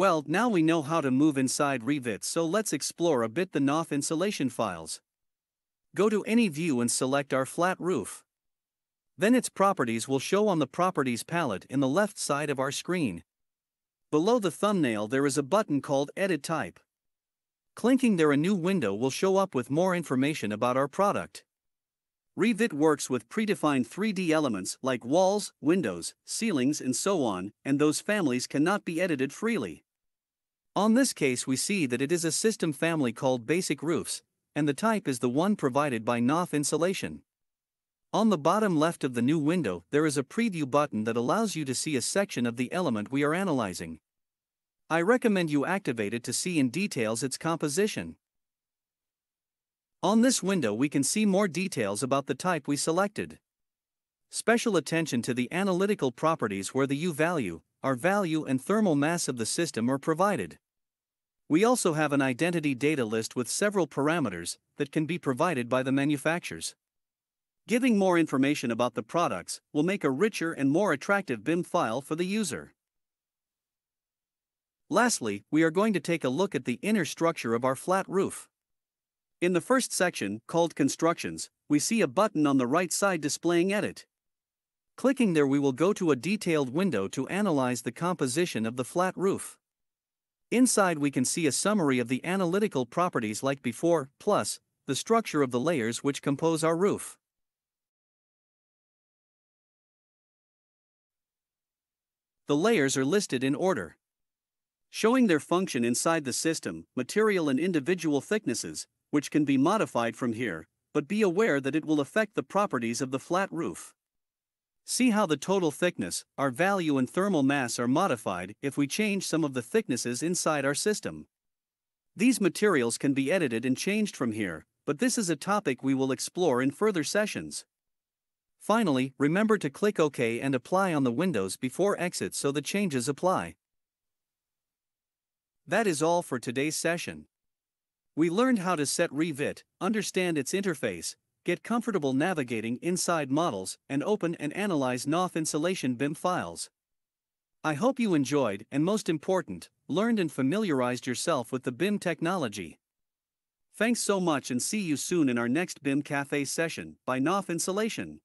Well, now we know how to move inside Revit, so let's explore a bit the Knauf insulation files. Go to any view and select our flat roof. Then its properties will show on the Properties palette in the left side of our screen. Below the thumbnail there is a button called Edit Type. Clicking there, a new window will show up with more information about our product. Revit works with predefined 3D elements like walls, windows, ceilings and so on, and those families cannot be edited freely. On this case we see that it is a system family called Basic Roofs, and the type is the one provided by Knauf Insulation. On the bottom left of the new window there is a preview button that allows you to see a section of the element we are analyzing. I recommend you activate it to see in details its composition. On this window we can see more details about the type we selected. Special attention to the analytical properties where the U value, R value and thermal mass of the system are provided. We also have an identity data list with several parameters that can be provided by the manufacturers. Giving more information about the products will make a richer and more attractive BIM file for the user. Lastly, we are going to take a look at the inner structure of our flat roof. In the first section, called Constructions, we see a button on the right side displaying Edit. Clicking there we will go to a detailed window to analyze the composition of the flat roof. Inside we can see a summary of the analytical properties like before, plus the structure of the layers which compose our roof. The layers are listed in order, showing their function inside the system, material and individual thicknesses, which can be modified from here, but be aware that it will affect the properties of the flat roof. See how the total thickness, R value and thermal mass are modified if we change some of the thicknesses inside our system. These materials can be edited and changed from here, but this is a topic we will explore in further sessions. Finally, remember to click OK and apply on the windows before exit so the changes apply. That is all for today's session. We learned how to set Revit, understand its interface, get comfortable navigating inside models, and open and analyze Knauf Insulation BIM files. I hope you enjoyed and, most important, learned and familiarized yourself with the BIM technology. Thanks so much and see you soon in our next BIM Cafe session by Knauf Insulation.